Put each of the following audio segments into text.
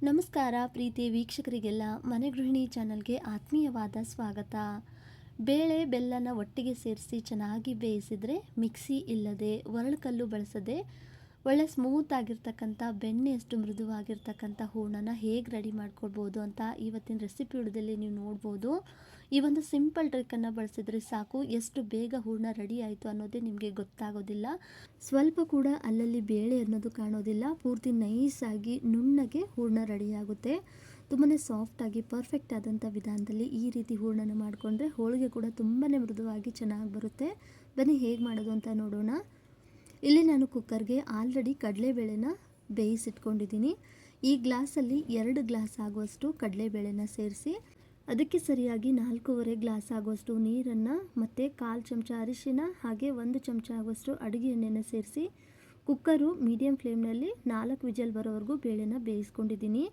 ನಮಸ್ಕಾರ ಪ್ರೀತಿ ವೀಕ್ಷಕರಿಗೆಲ್ಲ ಮನೆ ಗೃಹಿಣಿ ಚಾನಲ್ಗೆ ಆತ್ಮೀಯವಾದ ಸ್ವಾಗತ. ಬೇಳೆ ಬೆಲ್ಲನ ಒಟ್ಟಿಗೆ ಸೇರಿಸಿ ಚೆನ್ನಾಗಿ ಬೇಯಿಸಿದರೆ ಮಿಕ್ಸಿ ಇಲ್ಲದೆ ಒರಳುಕಲ್ಲು ಬಳಸದೆ ಒಳ್ಳೆ ಸ್ಮೂತ್ ಆಗಿರ್ತಕ್ಕಂಥ ಬೆಣ್ಣೆಯಷ್ಟು ಮೃದುವಾಗಿರ್ತಕ್ಕಂಥ ಹೂರಣನ ಹೇಗೆ ರೆಡಿ ಮಾಡ್ಕೊಳ್ಬೋದು ಅಂತ ಇವತ್ತಿನ ರೆಸಿಪಿ ವಿಡಿಯೋದಲ್ಲಿ ನೀವು ನೋಡ್ಬೋದು. ಈ ಒಂದು ಸಿಂಪಲ್ ಟ್ರಿಕ್ಕನ್ನು ಬಳಸಿದರೆ ಸಾಕು, ಎಷ್ಟು ಬೇಗ ಹೂರಣ ರೆಡಿ ಆಯಿತು ಅನ್ನೋದೇ ನಿಮಗೆ ಗೊತ್ತಾಗೋದಿಲ್ಲ. ಸ್ವಲ್ಪ ಕೂಡ ಅಲ್ಲಲ್ಲಿ ಬೇಳೆ ಅನ್ನೋದು ಕಾಣೋದಿಲ್ಲ. ಪೂರ್ತಿ ನೈಸಾಗಿ ನುಣ್ಣಗೆ ಹೂರಣ ರೆಡಿಯಾಗುತ್ತೆ. ತುಂಬಾ ಸಾಫ್ಟಾಗಿ ಪರ್ಫೆಕ್ಟ್ ಆದಂಥ ವಿಧಾನದಲ್ಲಿ ಈ ರೀತಿ ಹೂರಣನ ಮಾಡಿಕೊಂಡ್ರೆ ಹೋಳಿಗೆ ಕೂಡ ತುಂಬಾ ಮೃದುವಾಗಿ ಚೆನ್ನಾಗಿ ಬರುತ್ತೆ. ಬನ್ನಿ ಹೇಗೆ ಮಾಡೋದು ಅಂತ ನೋಡೋಣ. ಇಲ್ಲಿ ನಾನು ಕುಕ್ಕರ್ಗೆ ಆಲ್ರೆಡಿ ಕಡಲೆಬೇಳೆನ ಬೇಯಿಸಿಟ್ಕೊಂಡಿದ್ದೀನಿ. ಈ ಗ್ಲಾಸಲ್ಲಿ 2 ಗ್ಲಾಸ್ ಆಗುವಷ್ಟು ಕಡಲೆಬೇಳೆನ ಸೇರಿಸಿ ಅದಕ್ಕೆ ಸರಿಯಾಗಿ 4.5 ಗ್ಲಾಸ್ ಆಗುವಷ್ಟು ನೀರನ್ನು ಮತ್ತು 1/4 ಚಮಚ ಅರಿಶಿನ ಹಾಗೆ 1 ಚಮಚ ಆಗುವಷ್ಟು ಅಡುಗೆ ಎಣ್ಣೆನ ಸೇರಿಸಿ ಕುಕ್ಕರು ಮೀಡಿಯಂ ಫ್ಲೇಮ್ನಲ್ಲಿ 4 ವಿಜಲ್ ಬರೋವರೆಗೂ ಬೇಳೆನ ಬೇಯಿಸ್ಕೊಂಡಿದ್ದೀನಿ.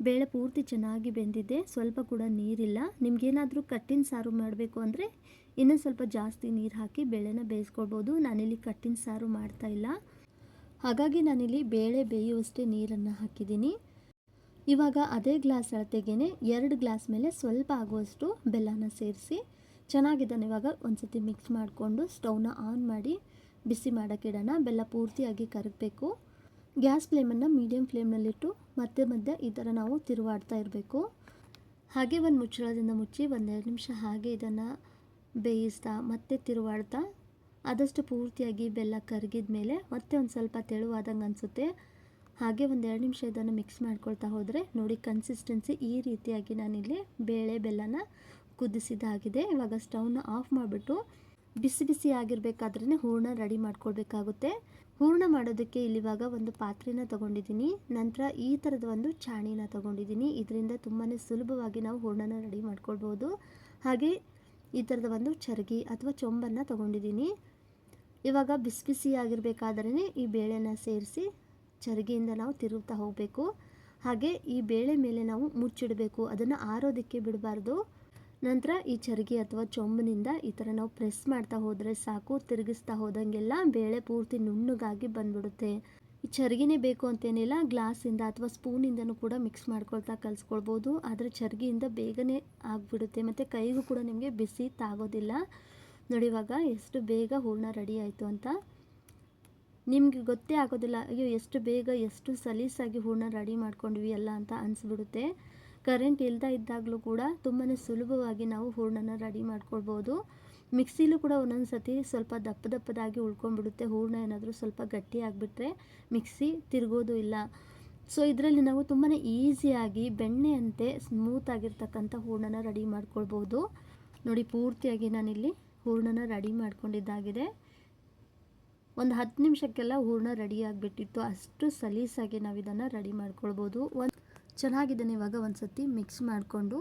ಬೇಳೆ ಪೂರ್ತಿ ಚೆನ್ನಾಗಿ ಬೆಂದಿದೆ, ಸ್ವಲ್ಪ ಕೂಡ ನೀರಿಲ್ಲ. ನಿಮಗೇನಾದರೂ ಕಟ್ಟಿನ ಸಾರು ಮಾಡಬೇಕು ಅಂದರೆ ಇನ್ನೊಂದು ಸ್ವಲ್ಪ ಜಾಸ್ತಿ ನೀರು ಹಾಕಿ ಬೇಳೆನ ಬೇಯಿಸ್ಕೊಳ್ಬೋದು. ನಾನಿಲ್ಲಿ ಕಟ್ಟಿನ ಸಾರು ಮಾಡ್ತಾಯಿಲ್ಲ, ಹಾಗಾಗಿ ನಾನಿಲ್ಲಿ ಬೇಳೆ ಬೇಯುವಷ್ಟೇ ನೀರನ್ನು ಹಾಕಿದ್ದೀನಿ. ಇವಾಗ ಅದೇ ಗ್ಲಾಸ್ ಅಳತೆಗೆ 2 ಗ್ಲಾಸ್ ಮೇಲೆ ಸ್ವಲ್ಪ ಆಗುವಷ್ಟು ಬೆಲ್ಲನ ಸೇರಿಸಿ ಚೆನ್ನಾಗಿದ್ದಾನೆ. ಇವಾಗ ಒಂದ್ಸತಿ ಮಿಕ್ಸ್ ಮಾಡಿಕೊಂಡು ಸ್ಟವ್ನ ಆನ್ ಮಾಡಿ ಬಿಸಿ ಮಾಡೋಕ್ಕಿಡೋಣ. ಬೆಲ್ಲ ಪೂರ್ತಿಯಾಗಿ ಕರಗಬೇಕು. ಗ್ಯಾಸ್ ಫ್ಲೇಮನ್ನು ಮೀಡಿಯಂ ಫ್ಲೇಮ್ನಲ್ಲಿಟ್ಟು ಮತ್ತೆ ಮಧ್ಯೆ ಈ ಥರ ನಾವು ತಿರುವಾಡ್ತಾ ಇರಬೇಕು. ಹಾಗೆ ಒಂದು ಮುಚ್ಚಳದಿಂದ ಮುಚ್ಚಿ 1-2 ನಿಮಿಷ ಹಾಗೆ ಇದನ್ನು ಬೇಯಿಸ್ತಾ ಮತ್ತೆ ತಿರುವಾಡ್ತಾ ಆದಷ್ಟು ಪೂರ್ತಿಯಾಗಿ ಬೆಲ್ಲ ಕರಗಿದ ಮೇಲೆ ಮತ್ತೆ ಒಂದು ಸ್ವಲ್ಪ ತೆಳುವಾದಂಗೆ ಅನಿಸುತ್ತೆ. ಹಾಗೆ 1-2 ನಿಮಿಷ ಇದನ್ನು ಮಿಕ್ಸ್ ಮಾಡ್ಕೊಳ್ತಾ ಹೋದರೆ ನೋಡಿ, ಕನ್ಸಿಸ್ಟೆನ್ಸಿ ಈ ರೀತಿಯಾಗಿ ನಾನಿಲ್ಲಿ ಬೇಳೆ ಬೆಲ್ಲನ ಕುದಿಸಿದಾಗಿದೆ. ಇವಾಗ ಸ್ಟವ್ನ ಆಫ್ ಮಾಡಿಬಿಟ್ಟು ಬಿಸಿ ಬಿಸಿ ಆಗಿರಬೇಕಾದ್ರೇ ಹೂರಣ ರೆಡಿ ಮಾಡ್ಕೊಳ್ಬೇಕಾಗುತ್ತೆ. ಹೂರಣ ಮಾಡೋದಕ್ಕೆ ಇಲ್ಲಿವಾಗ ಒಂದು ಪಾತ್ರೆನ ತೊಗೊಂಡಿದ್ದೀನಿ. ನಂತರ ಈ ಥರದ ಒಂದು ಚಾಣಿನ ತೊಗೊಂಡಿದ್ದೀನಿ. ಇದರಿಂದ ತುಂಬಾ ಸುಲಭವಾಗಿ ನಾವು ಹೂರಣನ ರೆಡಿ ಮಾಡ್ಕೊಳ್ಬೋದು. ಹಾಗೆ ಈ ಥರದ ಒಂದು ಚರಗಿ ಅಥವಾ ಚೊಂಬನ್ನು ತೊಗೊಂಡಿದ್ದೀನಿ. ಇವಾಗ ಬಿಸಿ ಬಿಸಿ ಆಗಿರಬೇಕಾದ್ರೇ ಈ ಬೇಳೆನ ಸೇರಿಸಿ ಚರಗಿಯಿಂದ ನಾವು ತಿರುಗ್ತಾ ಹೋಗಬೇಕು. ಹಾಗೆ ಈ ಬೇಳೆ ಮೇಲೆ ನಾವು ಮುಚ್ಚಿಡಬೇಕು, ಅದನ್ನು ಆರೋದಕ್ಕೆ ಬಿಡಬಾರ್ದು. ನಂತರ ಈ ಚರಗಿ ಅಥವಾ ಚೊಂಬಿನಿಂದ ಈ ಥರ ನಾವು ಪ್ರೆಸ್ ಮಾಡ್ತಾ ಹೋದರೆ ಸಾಕು, ತಿರುಗಿಸ್ತಾ ಹೋದಂಗೆಲ್ಲ ಬೇಳೆ ಪೂರ್ತಿ ನುಣ್ಣಗಾಗಿ ಬಂದ್ಬಿಡುತ್ತೆ. ಈ ಚರಗಿನೇ ಬೇಕು ಅಂತೇನಿಲ್ಲ, ಗ್ಲಾಸಿಂದ ಅಥವಾ ಸ್ಪೂನಿಂದನೂ ಕೂಡ ಮಿಕ್ಸ್ ಮಾಡ್ಕೊಳ್ತಾ ಕಲಿಸ್ಕೊಳ್ಬೋದು. ಆದರೆ ಚರಗಿಯಿಂದ ಬೇಗನೆ ಆಗಿಬಿಡುತ್ತೆ ಮತ್ತು ಕೈಗೂ ಕೂಡ ನಿಮಗೆ ಬಿಸಿ ತಾಗೋದಿಲ್ಲ. ನೋಡಿ ಇವಾಗ ಎಷ್ಟು ಬೇಗ ಹೂರಣ ರೆಡಿ ಆಯಿತು ಅಂತ ನಿಮಗೆ ಗೊತ್ತೇ ಆಗೋದಿಲ್ಲ. ಅಯ್ಯೋ ಎಷ್ಟು ಬೇಗ ಎಷ್ಟು ಸಲೀಸಾಗಿ ಹೂರಣ ರೆಡಿ ಮಾಡ್ಕೊಂಡ್ವಿ ಎಲ್ಲ ಅಂತ ಅನಿಸ್ಬಿಡುತ್ತೆ. ಕರೆಂಟ್ ಇಲ್ಲದೆ ಇದ್ದಾಗಲೂ ಕೂಡ ತುಂಬಾ ಸುಲಭವಾಗಿ ನಾವು ಹೂರಣನ ರೆಡಿ ಮಾಡ್ಕೊಳ್ಬೋದು. ಮಿಕ್ಸಿಲೂ ಕೂಡ ಒಂದೊಂದು ಸತಿ ಸ್ವಲ್ಪ ದಪ್ಪದಾಗಿ ಉಳ್ಕೊಂಡ್ಬಿಡುತ್ತೆ. ಹೂರಣ ಏನಾದರೂ ಸ್ವಲ್ಪ ಗಟ್ಟಿ ಆಗಿಬಿಟ್ರೆ ಮಿಕ್ಸಿ ತಿರುಗೋದು ಇಲ್ಲ. ಸೊ ಇದರಲ್ಲಿ ನಾವು ತುಂಬಾ ಈಸಿಯಾಗಿ ಬೆಣ್ಣೆಯಂತೆ ಸ್ಮೂತ್ ಆಗಿರ್ತಕ್ಕಂಥ ಹೂರಣನ ರೆಡಿ ಮಾಡ್ಕೊಳ್ಬೋದು. ನೋಡಿ ಪೂರ್ತಿಯಾಗಿ ನಾನಿಲ್ಲಿ ಹೂರಣನ ರೆಡಿ ಮಾಡ್ಕೊಂಡಿದ್ದಾಗಿದೆ. ಒಂದು 10 ನಿಮಿಷಕ್ಕೆಲ್ಲ ಹೂರಣ ರೆಡಿ ಆಗಿಬಿಟ್ಟಿತ್ತು. ಅಷ್ಟು ಸಲೀಸಾಗಿ ನಾವು ಇದನ್ನು ರೆಡಿ ಮಾಡ್ಕೊಳ್ಬೋದು. ಚೆನ್ನಾಗಿದ್ದಾನೆ. ಇವಾಗ ಒಂದು ಸತಿ ಮಿಕ್ಸ್ ಮಾಡಿಕೊಂಡು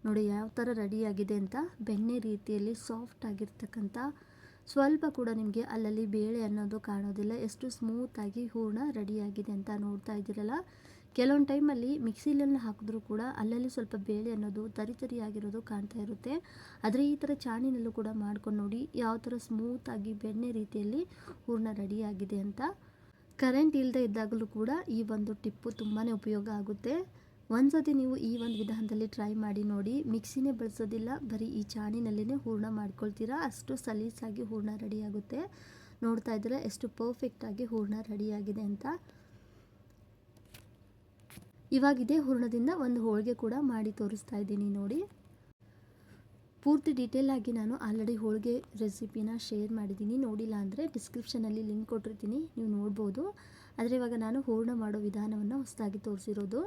ನೋಡಿ ಯಾವ ಥರ ರೆಡಿಯಾಗಿದೆ ಅಂತ. ಬೆಣ್ಣೆ ರೀತಿಯಲ್ಲಿ ಸಾಫ್ಟ್ ಆಗಿರ್ತಕ್ಕಂಥ, ಸ್ವಲ್ಪ ಕೂಡ ನಿಮಗೆ ಅಲ್ಲಲ್ಲಿ ಬೇಳೆ ಅನ್ನೋದು ಕಾಣೋದಿಲ್ಲ. ಎಷ್ಟು ಸ್ಮೂತಾಗಿ ಹೂರಣ ರೆಡಿಯಾಗಿದೆ ಅಂತ ನೋಡ್ತಾ ಇದ್ದೀರಲ್ಲ. ಕೆಲವೊಂದು ಟೈಮಲ್ಲಿ ಮಿಕ್ಸಿಲೆಲ್ಲ ಹಾಕಿದ್ರೂ ಕೂಡ ಅಲ್ಲಲ್ಲಿ ಸ್ವಲ್ಪ ಬೇಳೆ ಅನ್ನೋದು ತರಿಯಾಗಿರೋದು ಕಾಣ್ತಾ ಇರುತ್ತೆ. ಆದರೆ ಈ ಥರ ಚಾಣಿನಲ್ಲೂ ಕೂಡ ಮಾಡ್ಕೊಂಡು ನೋಡಿ ಯಾವ ಥರ ಸ್ಮೂತಾಗಿ ಬೆಣ್ಣೆ ರೀತಿಯಲ್ಲಿ ಹೂರಣ ರೆಡಿಯಾಗಿದೆ ಅಂತ. ಕರೆಂಟ್ ಇಲ್ಲದೆ ಇದ್ದಾಗಲೂ ಕೂಡ ಈ ಒಂದು ಟಿಪ್ಪು ತುಂಬಾ ಉಪಯೋಗ ಆಗುತ್ತೆ. ಒಂದ್ಸತಿ ನೀವು ಈ ಒಂದು ವಿಧಾನದಲ್ಲಿ ಟ್ರೈ ಮಾಡಿ ನೋಡಿ. ಮಿಕ್ಸಿನೇ ಬಳಸೋದಿಲ್ಲ, ಬರೀ ಈ ಚಾಣಿನಲ್ಲೇ ಹೂರಣ ಮಾಡ್ಕೊಳ್ತೀರಾ. ಅಷ್ಟು ಸಲೀಸಾಗಿ ಹೂರಣ ರೆಡಿಯಾಗುತ್ತೆ. ನೋಡ್ತಾ ಇದ್ರೆ ಎಷ್ಟು ಪರ್ಫೆಕ್ಟಾಗಿ ಹೂರಣ ರೆಡಿಯಾಗಿದೆ ಅಂತ. ಇವಾಗ ಇದೇ ಹೂರಣದಿಂದ ಒಂದು ಹೋಳಿಗೆ ಕೂಡ ಮಾಡಿ ತೋರಿಸ್ತಾ ಇದ್ದೀನಿ ನೋಡಿ. ಪೂರ್ತಿ ಡೀಟೇಲಾಗಿ ನಾನು ಆಲ್ರೆಡಿ ಹೋಳಿಗೆ ರೆಸಿಪಿನ ಶೇರ್ ಮಾಡಿದ್ದೀನಿ. ನೋಡಿಲ್ಲ ಅಂದರೆ ಡಿಸ್ಕ್ರಿಪ್ಷನಲ್ಲಿ ಲಿಂಕ್ ಕೊಟ್ಟಿರ್ತೀನಿ, ನೀವು ನೋಡ್ಬೋದು. ಆದರೆ ಇವಾಗ ನಾನು ಹೂರಣ ಮಾಡೋ ವಿಧಾನವನ್ನು ಹೊಸದಾಗಿ ತೋರಿಸಿರೋದು.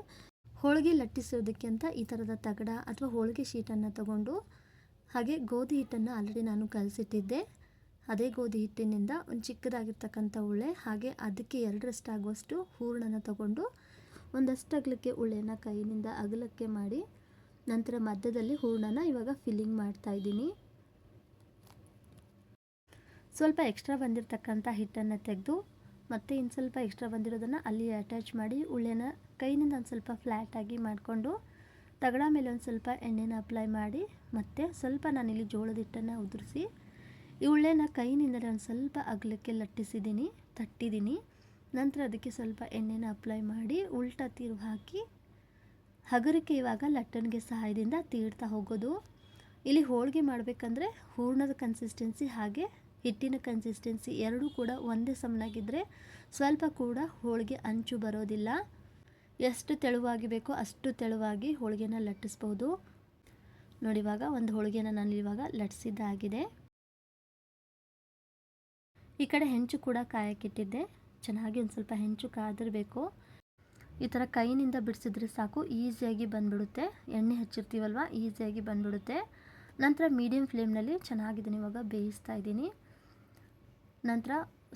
ಹೋಳಿಗೆ ಲಟ್ಟಿಸೋದಕ್ಕೆ ಅಂತ ಈ ಥರದ ತಗಡ ಅಥವಾ ಹೋಳಿಗೆ ಶೀಟನ್ನು ತಗೊಂಡು ಹಾಗೆ ಗೋಧಿ ಹಿಟ್ಟನ್ನು ಆಲ್ರೆಡಿ ನಾನು ಕಲಸಿಟ್ಟಿದ್ದೆ. ಅದೇ ಗೋಧಿ ಹಿಟ್ಟಿನಿಂದ ಒಂದು ಚಿಕ್ಕದಾಗಿರ್ತಕ್ಕಂಥ ಉಳ್ಳೆ ಹಾಗೆ ಅದಕ್ಕೆ 2ರಷ್ಟು ಆಗುವಷ್ಟು ಹೂರಣನ ತಗೊಂಡು ಒಂದಷ್ಟು ಅಗಲಕ್ಕೆ ಉಳ್ಳೆನ ಕೈಯಿಂದ ಅಗಲಕ್ಕೆ ಮಾಡಿ ನಂತರ ಮಧ್ಯದಲ್ಲಿ ಹೂರಣನ ಇವಾಗ ಫಿಲ್ಲಿಂಗ್ ಮಾಡ್ತಾ ಇದ್ದೀನಿ. ಸ್ವಲ್ಪ ಎಕ್ಸ್ಟ್ರಾ ಬಂದಿರತಕ್ಕಂಥ ಹಿಟ್ಟನ್ನು ತೆಗೆದು ಮತ್ತೆ ಇನ್ನು ಸ್ವಲ್ಪ ಎಕ್ಸ್ಟ್ರಾ ಬಂದಿರೋದನ್ನು ಅಲ್ಲಿ ಅಟ್ಯಾಚ್ ಮಾಡಿ ಉಳ್ಳೆನ ಕೈನಿಂದ ಒಂದು ಸ್ವಲ್ಪ ಫ್ಲ್ಯಾಟಾಗಿ ಮಾಡಿಕೊಂಡು ತಗಡ ಮೇಲೆ ಒಂದು ಸ್ವಲ್ಪ ಎಣ್ಣೆನ ಅಪ್ಲೈ ಮಾಡಿ ಮತ್ತೆ ಸ್ವಲ್ಪ ನಾನಿಲ್ಲಿ ಜೋಳದ ಹಿಟ್ಟನ್ನು ಉದುರಿಸಿ ಈ ಉಳ್ಳೆನ ಕೈನಿಂದ ಒಂದು ಸ್ವಲ್ಪ ಅಗಲಕ್ಕೆ ತಟ್ಟಿದ್ದೀನಿ. ನಂತರ ಅದಕ್ಕೆ ಸ್ವಲ್ಪ ಎಣ್ಣೆನ ಅಪ್ಲೈ ಮಾಡಿ ಉಲ್ಟಾ ತಿರುವು ಹಾಕಿ ಹಗರಕ್ಕೆ ಇವಾಗ ಲಟ್ಟಣಿಗೆ ಸಹಾಯದಿಂದ ತೀಡ್ತಾ ಹೋಗೋದು. ಇಲ್ಲಿ ಹೋಳಿಗೆ ಮಾಡಬೇಕಂದ್ರೆ ಹೂರ್ಣದ ಕನ್ಸಿಸ್ಟೆನ್ಸಿ ಹಾಗೆ ಹಿಟ್ಟಿನ ಕನ್ಸಿಸ್ಟೆನ್ಸಿ ಎರಡೂ ಕೂಡ ಒಂದೇ ಸಮನಾಗಿದ್ದರೆ ಸ್ವಲ್ಪ ಕೂಡ ಹೋಳಿಗೆ ಅಂಚು ಬರೋದಿಲ್ಲ. ಎಷ್ಟು ತೆಳುವಾಗಿ ಬೇಕೋ ಅಷ್ಟು ತೆಳುವಾಗಿ ಹೋಳಿಗೆನ ಲಟ್ಟಿಸ್ಬೋದು. ನೋಡಿ, ಇವಾಗ ಒಂದು ಹೋಳಿಗೆನ ನಾನು ಇವಾಗ ಲಟ್ಟಿಸಿದ್ದಾಗಿದೆ. ಈ ಕಡೆ ಹೆಂಚು ಕೂಡ ಕಾಯಕ್ಕಿಟ್ಟಿದ್ದೆ. ಚೆನ್ನಾಗಿ ಒಂದು ಸ್ವಲ್ಪ ಹೆಂಚು ಕಾದಿರಬೇಕು. ಈ ಥರ ಕೈನಿಂದ ಬಿಡಿಸಿದ್ರೆ ಸಾಕು, ಈಸಿಯಾಗಿ ಬಂದುಬಿಡುತ್ತೆ. ಎಣ್ಣೆ ಹಚ್ಚಿರ್ತೀವಲ್ವ, ಈಸಿಯಾಗಿ ಬಂದುಬಿಡುತ್ತೆ. ನಂತರ ಮೀಡಿಯಮ್ ಫ್ಲೇಮ್ನಲ್ಲಿ ಚೆನ್ನಾಗಿ ಇದನ್ನು ಇವಾಗ ಬೇಯಿಸ್ತಾ ಇದ್ದೀನಿ. ನಂತರ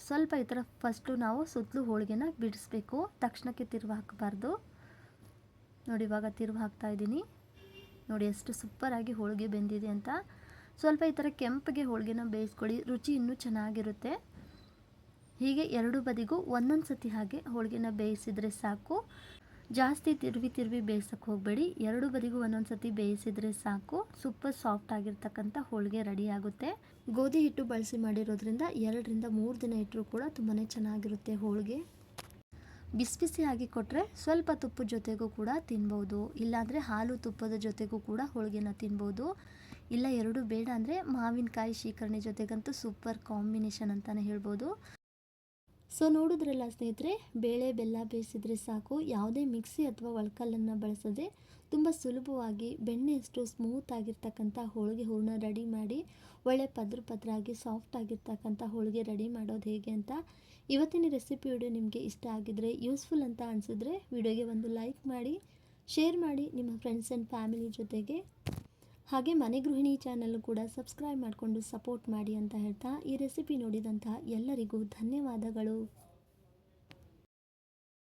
ಸ್ವಲ್ಪ ಈ ಥರ ಫಸ್ಟು ನಾವು ಸುತ್ತಲೂ ಹೋಳಿಗೆನ ಬಿಡಿಸ್ಬೇಕು, ತಕ್ಷಣಕ್ಕೆ ತಿರುವು ಹಾಕಬಾರ್ದು. ನೋಡಿ, ಇವಾಗ ತಿರುವು ಹಾಕ್ತಾ ಇದ್ದೀನಿ. ನೋಡಿ ಎಷ್ಟು ಸೂಪರಾಗಿ ಹೋಳಿಗೆ ಬೆಂದಿದೆ ಅಂತ. ಸ್ವಲ್ಪ ಈ ಥರ ಕೆಂಪಗೆ ಹೋಳಿಗೆನ ಬೇಯಿಸ್ಕೊಳ್ಳಿ, ರುಚಿ ಇನ್ನೂ ಚೆನ್ನಾಗಿರುತ್ತೆ. ಹೀಗೆ ಎರಡು ಬದಿಗೂ ಒಂದೊಂದು ಸತಿ ಹಾಗೆ ಹೋಳಿಗೆನ ಬೇಯಿಸಿದರೆ ಸಾಕು. ಜಾಸ್ತಿ ತಿರುವಿ ಬೇಯಿಸೋಕ್ಕೆ ಹೋಗಬೇಡಿ. ಎರಡು ಬದಿಗೂ ಒಂದೊಂದು ಸತಿ ಬೇಯಿಸಿದರೆ ಸಾಕು. ಸೂಪರ್ ಸಾಫ್ಟ್ ಆಗಿರ್ತಕ್ಕಂಥ ಹೋಳಿಗೆ ರೆಡಿ ಆಗುತ್ತೆ. ಗೋಧಿ ಹಿಟ್ಟು ಬಳಸಿ ಮಾಡಿರೋದ್ರಿಂದ 2-3 ದಿನ ಇಟ್ಟರೂ ಕೂಡ ತುಂಬಾ ಚೆನ್ನಾಗಿರುತ್ತೆ ಹೋಳಿಗೆ. ಬಿಸಿ ಬಿಸಿಯಾಗಿ ಕೊಟ್ಟರೆ ಸ್ವಲ್ಪ ತುಪ್ಪದ ಜೊತೆಗೂ ಕೂಡ ತಿನ್ಬೋದು, ಇಲ್ಲಾಂದರೆ ಹಾಲು ತುಪ್ಪದ ಜೊತೆಗೂ ಕೂಡ ಹೋಳಿಗೆನ ತಿನ್ಬೋದು. ಇಲ್ಲ ಎರಡೂ ಬೇಡ ಅಂದರೆ ಮಾವಿನಕಾಯಿ ಶೀಕರಣೆ ಜೊತೆಗಂತೂ ಸೂಪರ್ ಕಾಂಬಿನೇಷನ್ ಅಂತಲೇ ಹೇಳ್ಬೋದು. ಸೊ ನೋಡಿದ್ರಲ್ಲ ಸ್ನೇಹಿತರೆ, ಬೇಳೆ ಬೆಲ್ಲ ಬೇಯಿಸಿದರೆ ಸಾಕು. ಯಾವುದೇ ಮಿಕ್ಸಿ ಅಥವಾ ಒಳ್ಕಲ್ಲನ್ನು ಬಳಸದೆ ತುಂಬ ಸುಲಭವಾಗಿ ಬೆಣ್ಣೆಯಷ್ಟು ಸ್ಮೂತ್ ಆಗಿರ್ತಕ್ಕಂಥ ಹೋಳಿಗೆ ಹೂರಣ ರೆಡಿ ಮಾಡಿ ಒಳ್ಳೆ ಪದ್ರಾಗಿ ಸಾಫ್ಟ್ ಆಗಿರ್ತಕ್ಕಂಥ ಹೋಳಿಗೆ ರೆಡಿ ಮಾಡೋದು ಹೇಗೆ ಅಂತ ಇವತ್ತಿನ ರೆಸಿಪಿ ವಿಡಿಯೋ ನಿಮಗೆ ಇಷ್ಟ ಆಗಿದ್ರೆ, ಯೂಸ್ಫುಲ್ ಅಂತ ಅನಿಸಿದ್ರೆ ವಿಡಿಯೋಗೆ ಒಂದು ಲೈಕ್ ಮಾಡಿ, ಶೇರ್ ಮಾಡಿ ನಿಮ್ಮ ಫ್ರೆಂಡ್ಸ್ ಆ್ಯಂಡ್ ಫ್ಯಾಮಿಲಿ ಜೊತೆಗೆ. ಹಾಗೆ ಮನೆ ಗೃಹಿಣಿ ಚಾನಲ್ ಕೂಡ ಸಬ್ಸ್ಕ್ರೈಬ್ ಮಾಡಿಕೊಂಡು ಸಪೋರ್ಟ್ ಮಾಡಿ ಅಂತ ಹೇಳ್ತಾ ಈ ರೆಸಿಪಿ ನೋಡಿದಂತಹ ಎಲ್ಲರಿಗೂ ಧನ್ಯವಾದಗಳು.